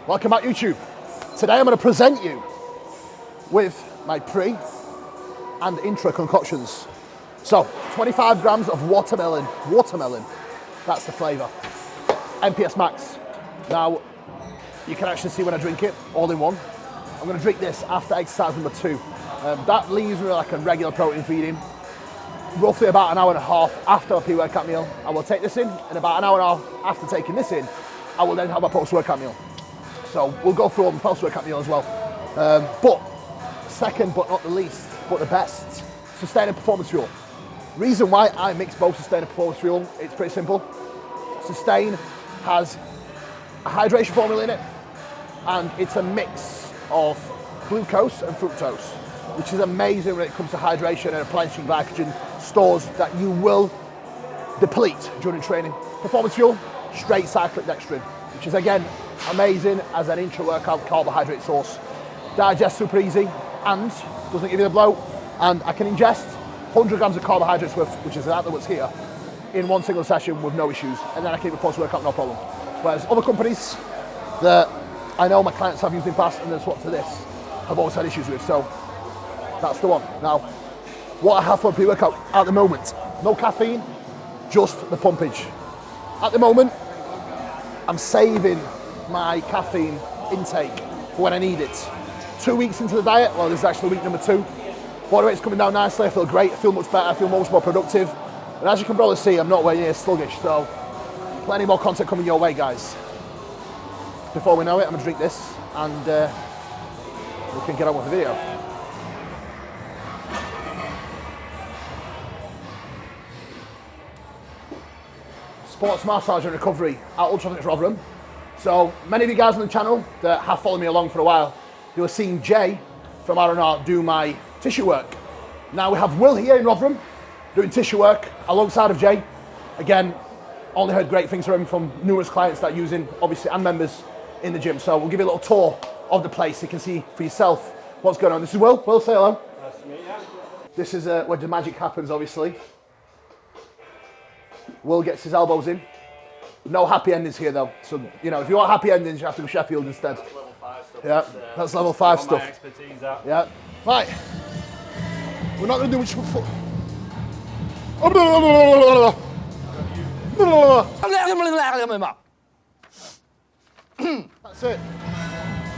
Welcome back, YouTube. Today I'm going to present you with my pre and intra concoctions. So 25 grams of watermelon, that's the flavour. MPS Max. Now, you can actually see when I drink it, all in one. I'm going to drink this after exercise number 2. That leaves me like a regular protein feeding, roughly about an hour and a half after a pre-workout meal. I will take this in, and about an hour and a half after taking this in, I will then have a post-workout meal. So we'll go through on the post-workout meal as well. But second but not the least, but the best, Sustain and Performance Fuel. Reason why I mix both Sustain and Performance Fuel, it's pretty simple. Sustain has a hydration formula in it, and it's a mix of glucose and fructose, which is amazing when it comes to hydration and replenishing glycogen stores that you will deplete during training. Performance Fuel, straight cyclic dextrin, which is again amazing as an intra-workout carbohydrate source. Digests super easy and doesn't give you the bloat, and I can ingest 100 grams of carbohydrates worth, which is exactly what's here, in one single session with no issues, and then I keep a post-workout no problem. Whereas other companies that I know my clients have used in the past and then swapped to this, I've always had issues with, so that's the one. Now, what I have for a pre-workout at the moment, no caffeine, just the pumpage. At the moment, I'm saving my caffeine intake for when I need it. 2 weeks into the diet, well, this is actually week number 2. Body weight's coming down nicely, I feel great, I feel much better, I feel much more productive. And as you can probably see, I'm not way near sluggish, so plenty more content coming your way, guys. Before we know it, I'm gonna drink this and we can get on with the video. Sports massage and recovery at UltraFlex Rotherham. So many of you guys on the channel that have followed me along for a while, you have seen Jay from R&R do my tissue work. Now we have Will here in Rotherham doing tissue work alongside of Jay. Again, only heard great things from him from numerous clients that use him, obviously, and members in the gym. So we'll give you a little tour of the place so you can see for yourself what's going on. This is Will. Will, say hello. Nice to meet you. This is where the magic happens, obviously. Will gets his elbows in. No happy endings here, though. So, you know, if you want happy endings, you have to go Sheffield instead. That's level 5 stuff. Yeah, that's level 5 stuff. My expertise at. Yeah. Right. We're not going to do much foot. That's it.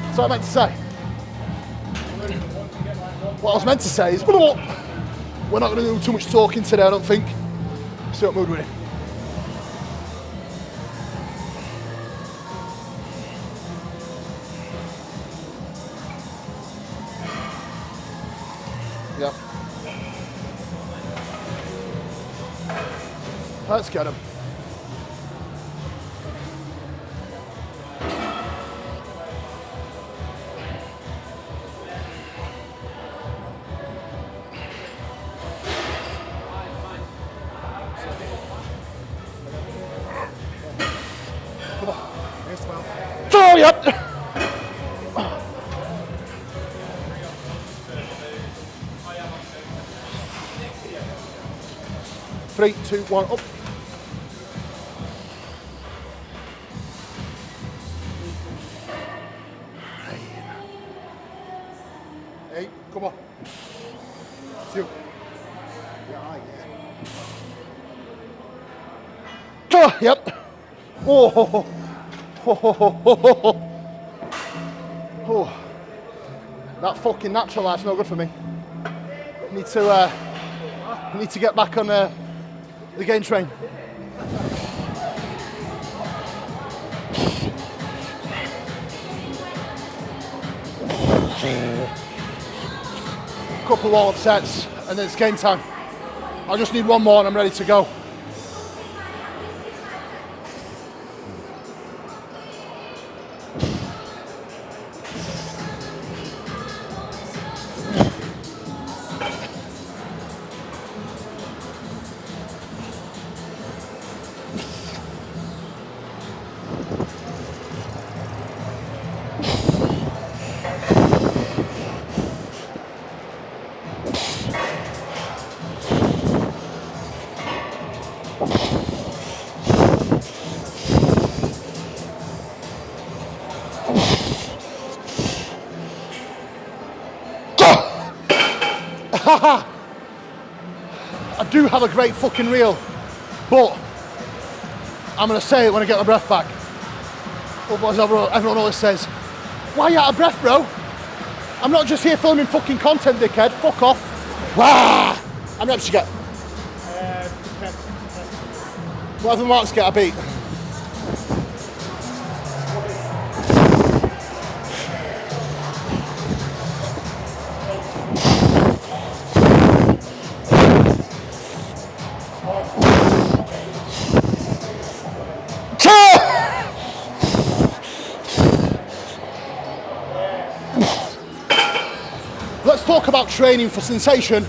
That's what I meant to say. What I was meant to say is, we're not going to do too much talking today, I don't think. See what mood we're in. Yep. Let's get him. Come on. Yes, well. Oh, yep. 3, 2, 1, up. Hey, come on. 2. Oh, yep. Oh, oh. That fucking natural light's no good for me. Need to get back on the gain train. Couple warm-up sets and then it's game time. I just need one more and I'm ready to go. do have a great fucking reel, but I'm gonna say it when I get my breath back. Otherwise everyone always says, why are you out of breath, bro? I'm not just here filming fucking content, dickhead. Fuck off. Wah! How many reps did you get? 10. Whatever marks get, I beat. Let's talk about training for sensation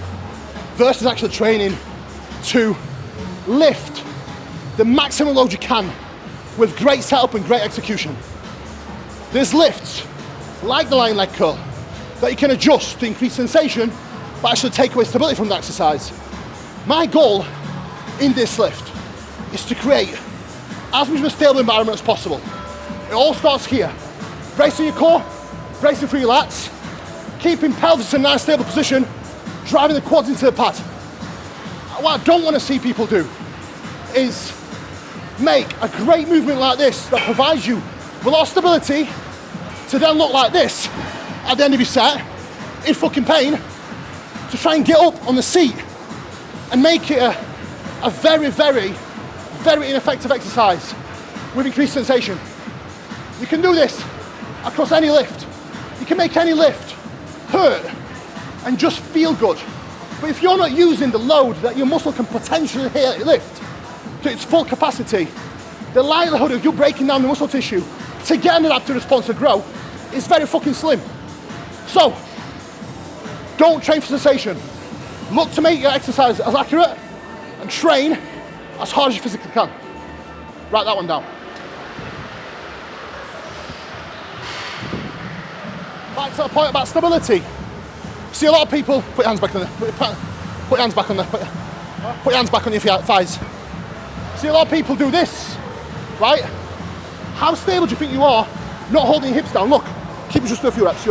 versus actually training to lift the maximum load you can with great setup and great execution. There's lifts, like the lying leg curl, that you can adjust to increase sensation, but actually take away stability from the exercise. My goal in this lift is to create as much of a stable environment as possible. It all starts here. Bracing your core, bracing through your lats, keeping pelvis in a nice stable position, driving the quads into the pad. What I don't want to see people do is make a great movement like this that provides you with a lot of stability to then look like this at the end of your set, in fucking pain, to try and get up on the seat and make it a very, very, very ineffective exercise with increased sensation. You can do this across any lift. You can make any lift hurt and just feel good. But if you're not using the load that your muscle can potentially lift to its full capacity, the likelihood of you breaking down the muscle tissue to get an adaptive response to grow is very fucking slim. So, don't train for sensation. Look to make your exercise as accurate and train as hard as you physically can. Write that one down. Back to the point about stability. See a lot of people, put your hands back on there, put your hands back on there, put your hands back on your thighs. See a lot of people do this, right? How stable do you think you are not holding your hips down? Look, keep it just a few reps,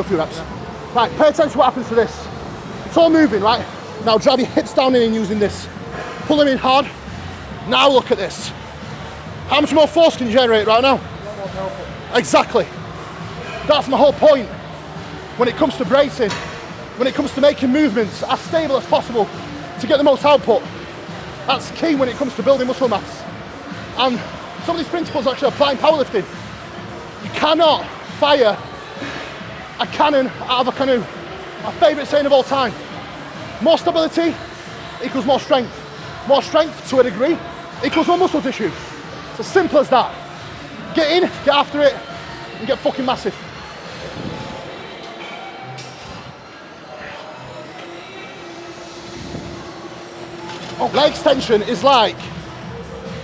Right, pay attention to what happens to this. It's all moving, right? Now drive your hips down in and using this. Pull them in hard. Now look at this. How much more force can you generate right now? Exactly. That's my whole point. When it comes to bracing, when it comes to making movements as stable as possible to get the most output, that's key when it comes to building muscle mass. And some of these principles actually apply in powerlifting. You cannot fire a cannon out of a canoe. My favourite saying of all time. More stability equals more strength. More strength to a degree equals more muscle tissue. It's as simple as that. Get in, get after it, and get fucking massive. Leg extension is like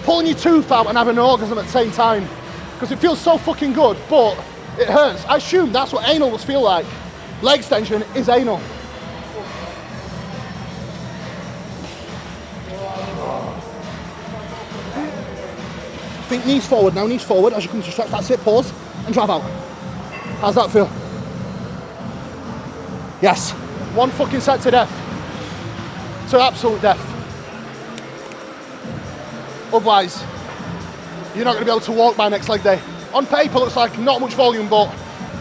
pulling your tooth out and having an orgasm at the same time, because it feels so fucking good, but it hurts. I assume that's what anal must feel like. Leg extension is anal. Think knees forward now, knees forward as you come to stretch. That's it, pause and drive out. How's that feel? Yes. One fucking set to death. To absolute death. Otherwise, you're not going to be able to walk by next leg day. On paper, looks like not much volume, but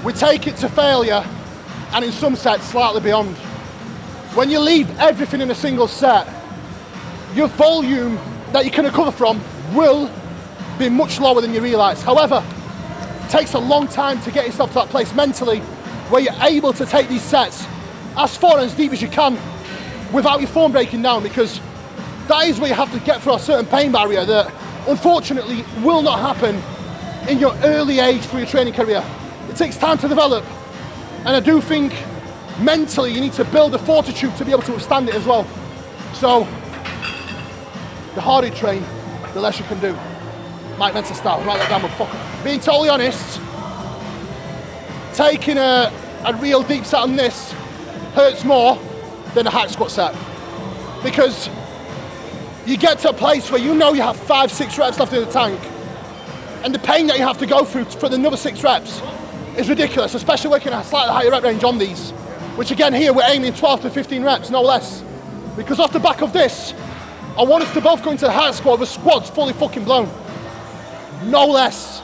we take it to failure, and in some sets, slightly beyond. When you leave everything in a single set, your volume that you can recover from will be much lower than you realise. However, it takes a long time to get yourself to that place mentally where you're able to take these sets as far and as deep as you can without your form breaking down, because that is where you have to get through a certain pain barrier that unfortunately will not happen in your early age through your training career. It takes time to develop, and I do think mentally you need to build a fortitude to be able to withstand it as well. So the harder you train, the less you can do. Mike Mentor style, write that down, motherfucker. Being totally honest, taking a real deep set on this hurts more than a hack squat set, because you get to a place where you know you have 5-6 reps left in the tank, and the pain that you have to go through for another 6 reps is ridiculous, especially working at a slightly higher rep range on these, which again here we're aiming 12 to 15 reps, no less. Because off the back of this, I want us to both go into the hack squat with squats fully fucking blown. No less.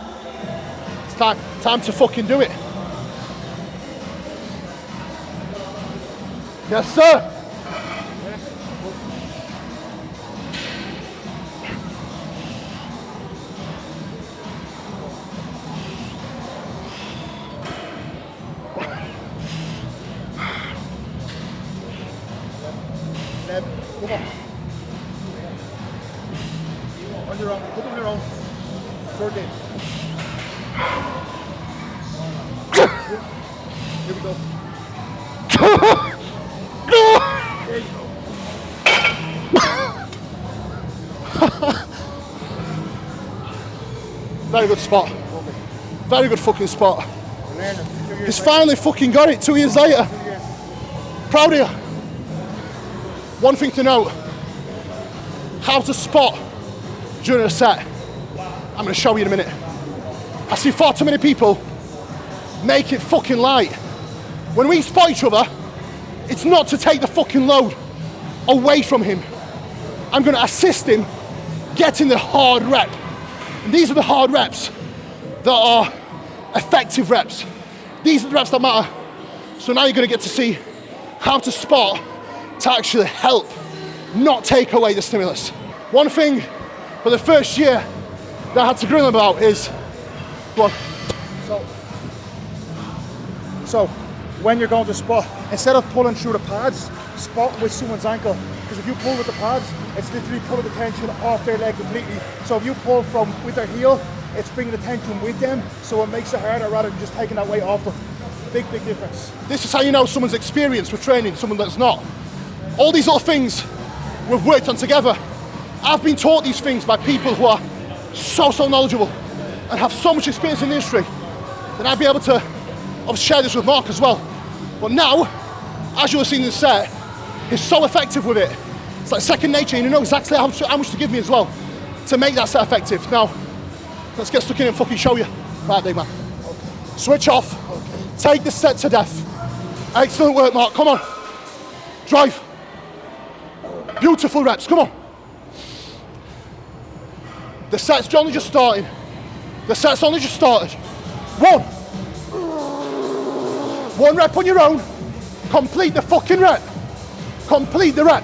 It's time to fucking do it. Yes, sir. Come on. On your own. Put them on your own. Short game. Here we go. There you go. Very good spot. Very good fucking spot. Learning. He's finally fucking got it 2 years later. Proud of you. One thing to note, how to spot during a set. I'm gonna show you in a minute. I see far too many people make it fucking light. When we spot each other, it's not to take the fucking load away from him. I'm gonna assist him getting the hard rep. And these are the hard reps that are effective reps. These are the reps that matter. So now you're gonna get to see how to spot to actually help, not take away the stimulus. One thing for the first year that I had to grill him about is, go on. So, when you're going to spot, instead of pulling through the pads, spot with someone's ankle. Because if you pull with the pads, it's literally pulling the tension off their leg completely. So if you pull from with their heel, it's bringing the tension with them, so it makes it harder rather than just taking that weight off them. Big difference. This is how you know someone's experienced with training, someone that's not. All these little things we've worked on together. I've been taught these things by people who are so knowledgeable and have so much experience in the industry. Then I'd be able to share this with Mark as well. But now, as you'll see in the set, he's so effective with it. It's like second nature, and you know exactly how much to give me as well to make that set effective. Now, let's get stuck in and fucking show you. Right, big man. Okay. Switch off. Okay. Take the set to death. Excellent work, Mark. Come on. Drive. Beautiful reps. Come on. The set's only just starting. The set's only just started. One rep on your own. Complete the fucking rep. Complete the rep.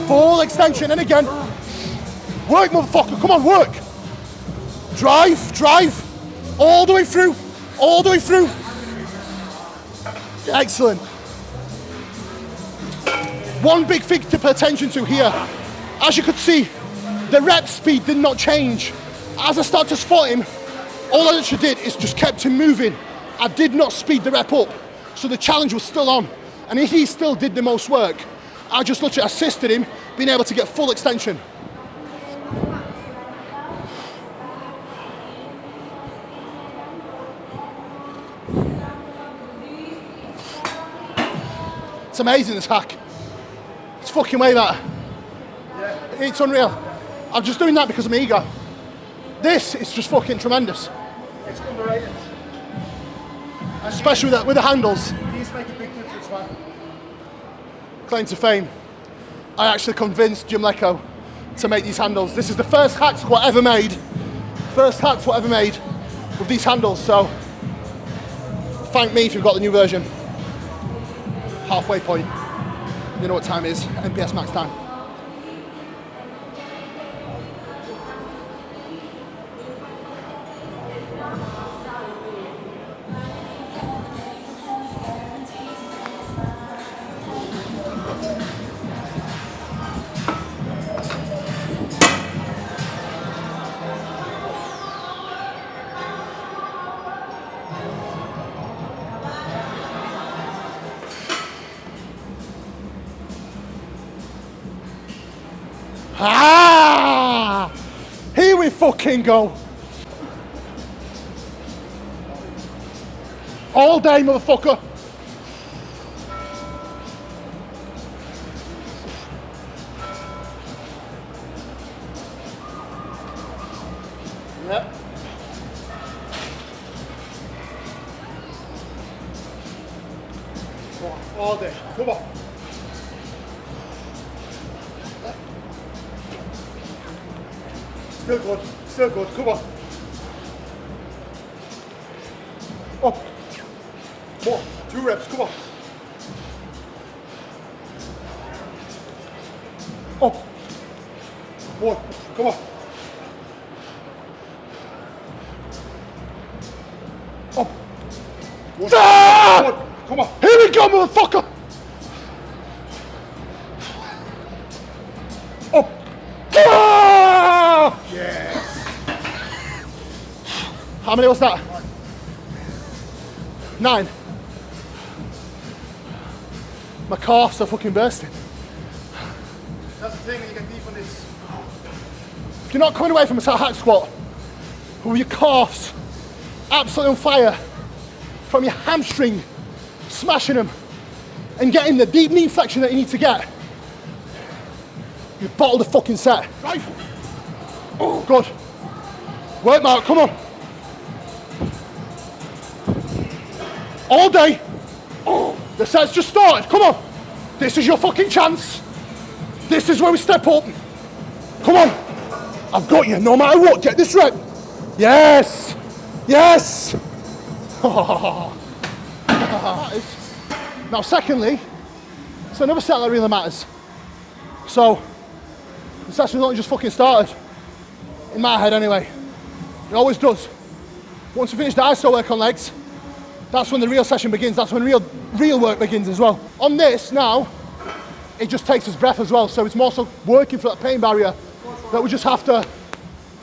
Full extension, and again. Work, motherfucker, come on, work. Drive. All the way through. Excellent. One big thing to pay attention to here. As you could see, the rep speed did not change. As I start to spot him, all I literally did is just kept him moving. I did not speed the rep up. So the challenge was still on. And he still did the most work. I just literally assisted him being able to get full extension. It's amazing, this hack. It's fucking way better. Yeah. It's unreal. I'm just doing that because of my ego. This is just fucking tremendous. It's underrated. Especially with the handles. These make a big difference, man. Claim to fame, I actually convinced Jim Lecco to make these handles. This is the first hack squat ever made. First hack squat ever made with these handles, so thank me if you've got the new version. Halfway point. You know what time it is, MPS max time. Ah! Here we fucking go. All day, motherfucker. Yep. Come on, all day. Come on. Still good, still good, come on. Up. More, 2 reps, come on. Up. More, come on. Up. One. Ah! One. Come on. Here we go, motherfucker! Up. Ah! Yes. How many was that? 9. My calves are fucking bursting. That's the thing when you get deep on this. If you're not coming away from a hack squat with your calves absolutely on fire, from your hamstring smashing them and getting the deep knee flexion that you need to get, you've bottled the fucking set. Right. Oh, good. Work, Mark, come on. All day. The set's just started, come on. This is your fucking chance. This is where we step up. Come on. I've got you, no matter what, get this rep. Yes. Yes. Now secondly, it's another set that really matters. So, the session's only just fucking started. In my head anyway. It always does. Once we finish the ISO work on legs, that's when the real session begins. That's when real work begins as well. On this now, it just takes us breath as well. So it's more so working for that pain barrier that we just have to,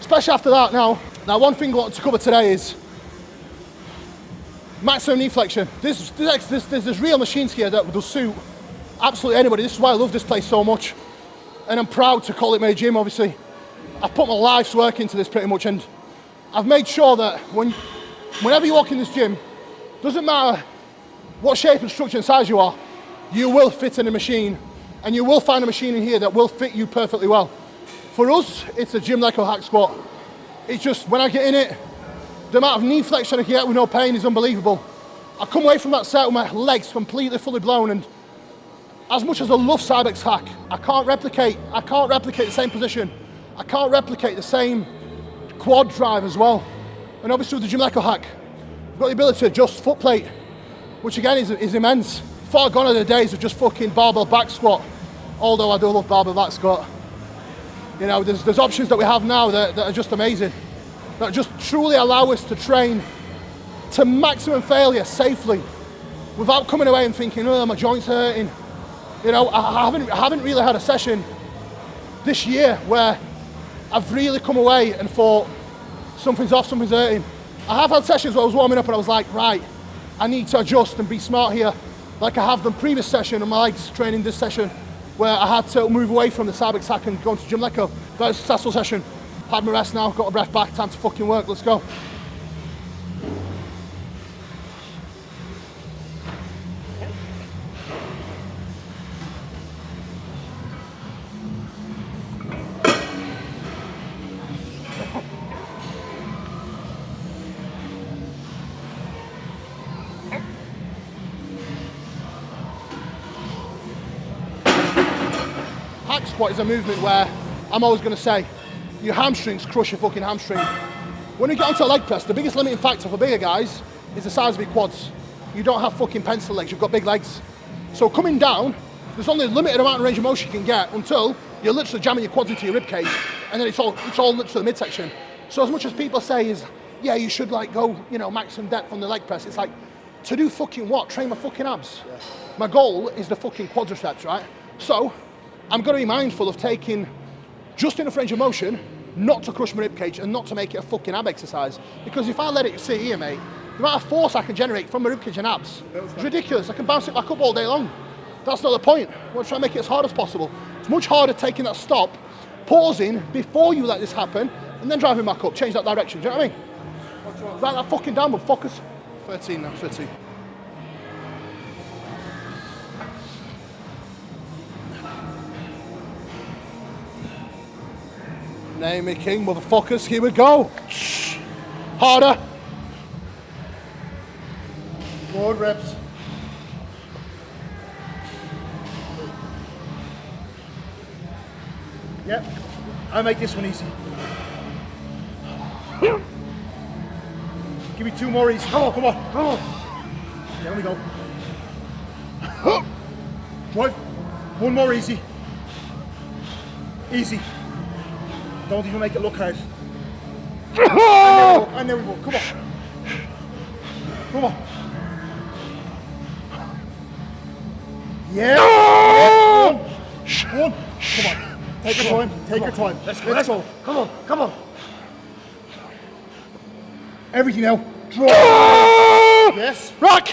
especially after that now. Now one thing I want to cover today is maximum knee flexion. There's real machines here that will suit absolutely anybody. This is why I love this place so much. And I'm proud to call it my gym, obviously. I've put my life's work into this pretty much, and I've made sure that whenever you walk in this gym, doesn't matter what shape and structure and size you are, you will fit in a machine, and you will find a machine in here that will fit you perfectly well. For us, it's a gym like a hack squat. It's just, when I get in it, the amount of knee flexion I can get with no pain is unbelievable. I come away from that set with my legs completely fully blown, and as much as I love Cybex hack, I can't replicate the same position. I can't replicate the same quad drive as well. And obviously with the gym like a hack, I've got the ability to adjust foot plate, which again is immense. Far gone are the days of just fucking barbell back squat, although I do love barbell back squat. You know, there's options that we have now that are just amazing, that just truly allow us to train to maximum failure safely, without coming away and thinking, oh, my joint's hurting. You know, I haven't really had a session this year where I've really come away and thought, something's off, something's hurting. I have had sessions where I was warming up and I was like, right, I need to adjust and be smart here, like I have done previous session on my legs training this session, where I had to move away from the Cybex hack and go into gym like a very successful session. Had my rest now, got a breath back, time to fucking work, let's go. Hack squat is a movement where I'm always going to say your hamstrings crush your fucking hamstring. When you get onto a leg press, the biggest limiting factor for bigger guys is the size of your quads. You don't have fucking pencil legs, you've got big legs. So coming down, there's only a limited amount of range of motion you can get until you're literally jamming your quads into your rib cage, and then it's all literally the midsection. So as much as people say is, yeah, you should like go, you know, maximum depth on the leg press, it's like, to do fucking what? Train my fucking abs. Yeah. My goal is the fucking quadriceps, right? So I'm going to be mindful of taking just enough range of motion not to crush my ribcage and not to make it a fucking ab exercise. Because if I let it sit here, mate, the amount of force I can generate from my ribcage and abs is ridiculous. I can bounce it back up all day long. That's not the point. I want to try and make it as hard as possible. It's much harder taking that stop, pausing before you let this happen, and then driving back up, change that direction. Do you know what I mean? Like that fucking downward focus. 13 now, 13. Name me king, motherfuckers, here we go. Shh. Harder. More reps. Yep, I make this one easy. Give me 2 more easy. Come on, come on, come on. Down we go. Drive. 1 more easy. Easy. Don't even make it look hard. And there we go. Come on. Come on. Yeah. One. Come on. Take your time. Take your time. Let's go. Come on, come on. Everything now. Draw. Yes. Rock!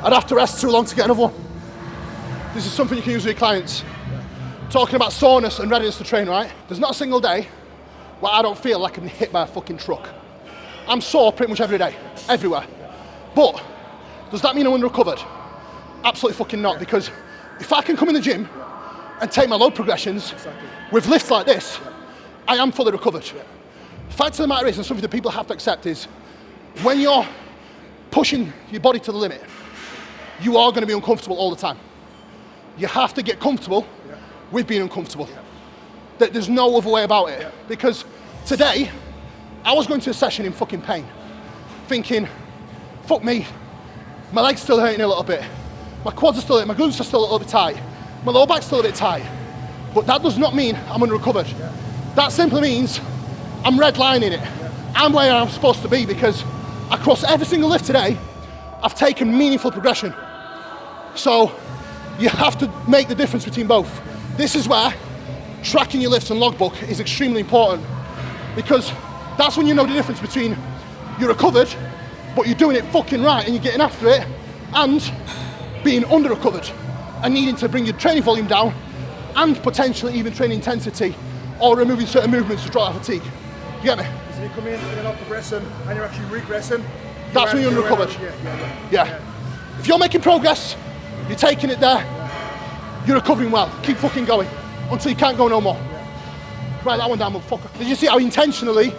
I'd have to rest too long to get another one. This is something you can use with your clients. Talking about soreness and readiness to train, right? There's not a single day where I don't feel like I'm hit by a fucking truck. I'm sore pretty much every day, everywhere. But does that mean I'm underrecovered? Absolutely fucking not, because if I can come in the gym and take my load progressions with lifts like this, I am fully recovered. Fact of the matter is, and something that people have to accept is, when you're pushing your body to the limit, you are going to be uncomfortable all the time. You have to get comfortable with being uncomfortable. There's no other way about it. Because today, I was going to a session in fucking pain, thinking, fuck me, my leg's still hurting a little bit, my quads are still hurting, my glutes are still a little bit tight, my lower back's still a bit tight. But that does not mean I'm under-recovered. That simply means I'm redlining it. I'm where I'm supposed to be, because across every single lift today, I've taken meaningful progression. So you have to make the difference between both. This is where tracking your lifts and logbook is extremely important, because that's when you know the difference between you're recovered, but you're doing it fucking right and you're getting after it, and being under-recovered and needing to bring your training volume down and potentially even training intensity or removing certain movements to draw out fatigue. You get me? So you come in and you're not progressing and you're actually regressing. That's when you're under-recovered. Yeah. If you're making progress, you're taking it there, you're recovering well. Keep fucking going until you can't go no more. Write that one down, motherfucker. Did you see how intentionally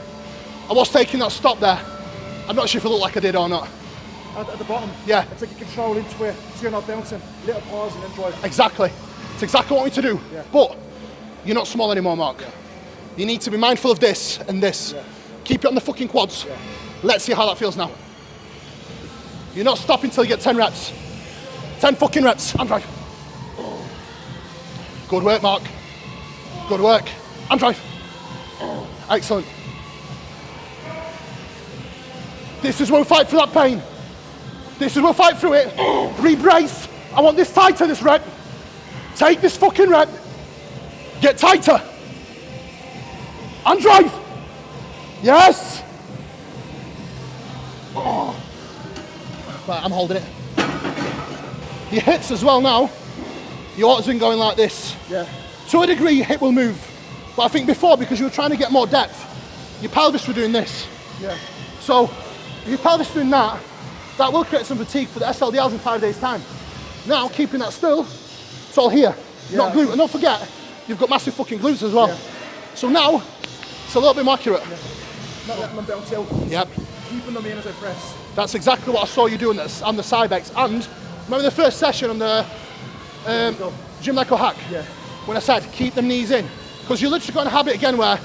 I was taking that stop there? I'm not sure if it looked like I did or not. At the bottom? Yeah. It's like you control into it, so you're not bouncing. Little pause and then drive. Exactly. It's exactly what I want you to do. Yeah. But you're not small anymore, Mark. Yeah. You need to be mindful of this and this. Yeah. Keep it on the fucking quads. Yeah. Let's see how that feels now. You're not stopping till you get 10 reps. 10 fucking reps. And drive. Good work, Mark. Good work. And drive. Excellent. This is where we fight through that pain. This is where we fight through it. Rebrace. I want this tighter, this rep. Take this fucking rep. Get tighter. And drive. Yes. Oh. Right, I'm holding it. Your hips as well now. Your arms been going like this. Yeah. To a degree, your hip will move. But I think before, because you were trying to get more depth, your pelvis were doing this. Yeah. So, if your pelvis doing that, that will create some fatigue for the SLDLs in 5 days' time. Now, keeping that still, it's all here, not glute. And don't forget, you've got massive fucking glutes as well. Yeah. So now, it's a little bit more accurate. Yeah. Not letting them bounce out. Yep. Keeping them in as I press. That's exactly what I saw you doing on the Cybex. And remember the first session on the Gym Like a Hack? Yeah. When I said, keep them knees in. Because you're literally got in a habit again where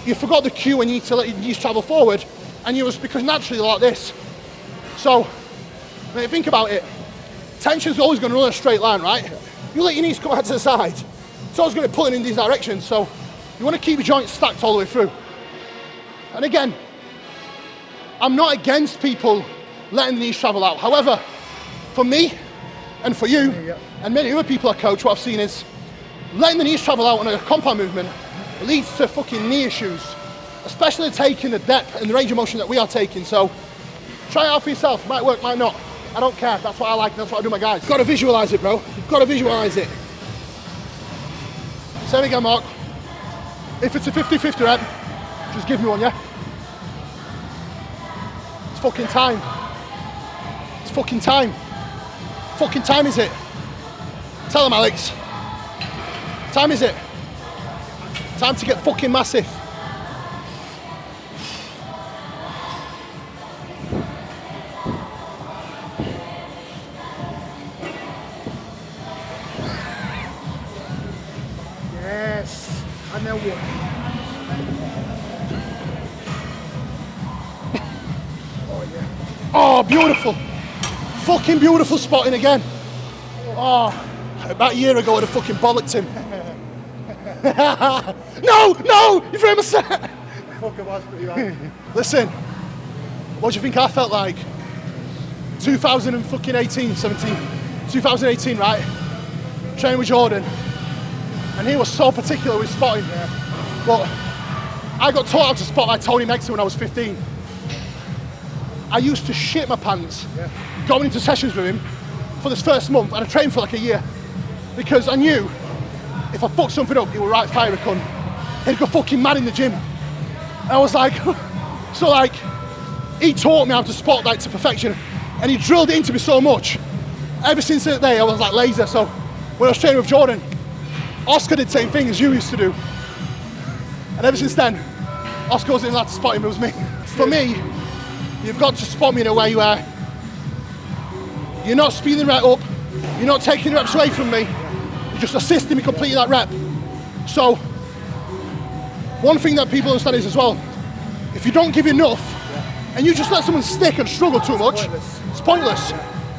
you forgot the cue and you need to let your knees travel forward, and you was, because naturally you're like this. So, when you think about it, tension's always going to run in a straight line, right? Yeah. You let your knees come out to the side, it's always going to be pulling in these directions, so you want to keep your joints stacked all the way through. And again, I'm not against people letting the knees travel out. However, for me, and for you, and many other people I coach, what I've seen is, letting the knees travel out on a compound movement leads to fucking knee issues, especially taking the depth and the range of motion that we are taking. So try it out for yourself. Might work, might not. I don't care. That's what I like. That's what I do with my guys. You've got to visualize it, bro. You've got to visualize it. Say it again, Mark. If it's a 50-50 rep, just give me one, yeah? It's fucking time. It's fucking time. Fucking time is it? Tell them, Alex. Time is it? Time to get fucking massive. Yeah. and then 1. Oh yeah. Oh, beautiful. Fucking beautiful spotting again. Oh, about a year ago I'd have fucking bollocked him. No, you threw him a set. Fuck, it was pretty bad. Listen, what do you think I felt like? 2018, right? Training with Jordan. And he was so particular with spotting. Yeah. But I got taught how to spot by Tony Mexer when I was 15. I used to shit my pants going into sessions with him for this first month, and I trained for like a year because I knew if I fucked something up, he would right fire a cunt. He'd go fucking mad in the gym. And I was like, so like, he taught me how to spot like to perfection, and he drilled it into me so much. Ever since that day, I was like laser. So when I was training with Jordan, Oscar did the same thing as you used to do. And ever since then, Oscar wasn't allowed to spot him, it was me. For me, you've got to spot me in a way where you're not speeding right up, you're not taking reps away from me, you're just assisting me completing that rep. So, one thing that people understand is as well, if you don't give enough, and you just let someone stick and struggle too much, it's pointless.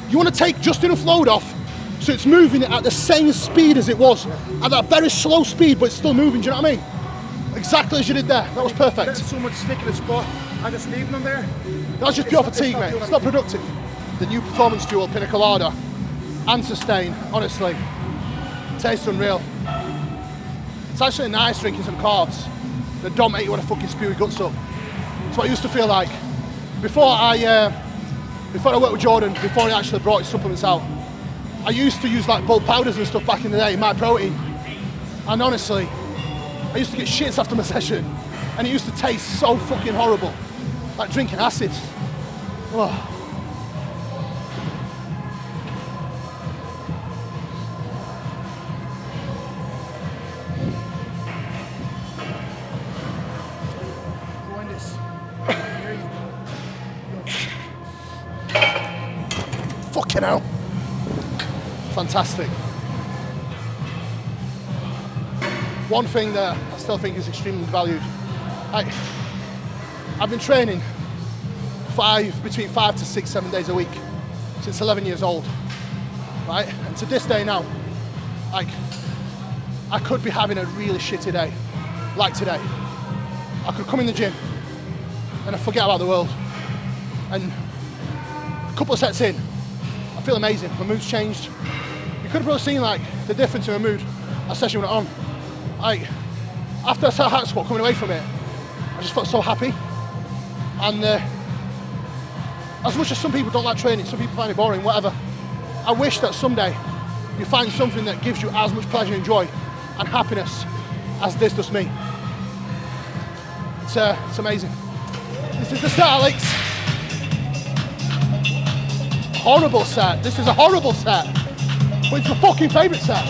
You want to take just enough load off, so it's moving at the same speed as it was, at that very slow speed, but it's still moving, do you know what I mean? Exactly as you did there, that was perfect. Letting someone stick in a spot and just leaving them there. That's just pure fatigue, mate. It's not productive. The new performance fuel, Pina Colada, and Sustain, honestly, tastes unreal. It's actually nice drinking some carbs that don't make you want to fucking spew your guts up. It's what I used to feel like. Before I worked with Jordan, before he actually brought his supplements out, I used to use like bulk powders and stuff back in the day, my protein. And honestly, I used to get shits after my session, and it used to taste so fucking horrible. Like drinking acid. Oh. Join this. Fucking hell. Fantastic. One thing that I still think is extremely valued. I've been training between 5 to 6, 7 days a week since 11 years old, right? And to this day now, like, I could be having a really shitty day, like today. I could come in the gym and I forget about the world. And a couple of sets in, I feel amazing. My mood's changed. You could have probably seen like the difference in my mood as session went on. Like, after I started hack squat, coming away from it, I just felt so happy. And as much as some people don't like training, some people find it boring, whatever, I wish that someday you find something that gives you as much pleasure and joy and happiness as this does me. It's amazing. This is the set, Alex. Horrible set. This is a horrible set. But it's my fucking favourite set.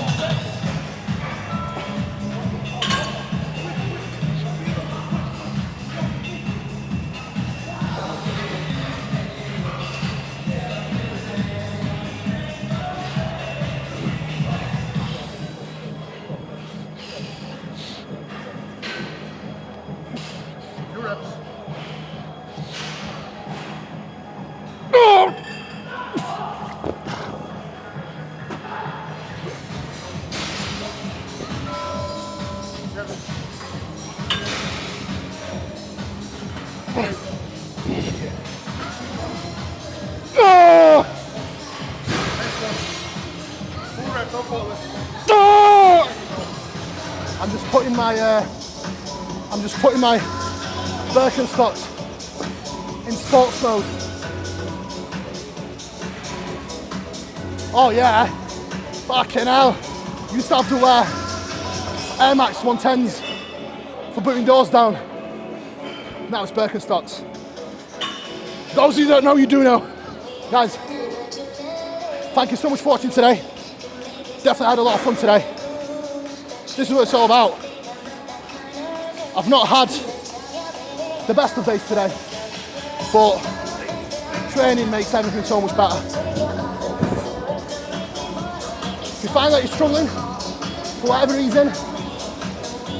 I'm just putting my Birkenstocks in sports mode. Oh yeah, fucking hell. You used to have to wear Air Max 110s for putting doors down. Now it's Birkenstocks. Those of you that don't know, you do know. Guys, thank you so much for watching today. Definitely had a lot of fun today. This is what it's all about. I've not had the best of days today, but training makes everything so much better. If you find that you're struggling for whatever reason,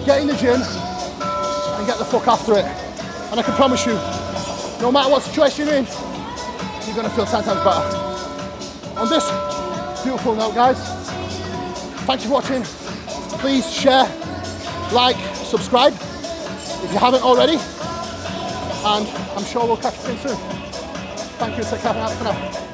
get in the gym and get the fuck after it. And I can promise you, no matter what situation you're in, you're gonna feel 10 times better. On this beautiful note, guys, thank you for watching. Please share, like, subscribe if you haven't already. And I'm sure we'll catch you again soon. Thank you, take care for now.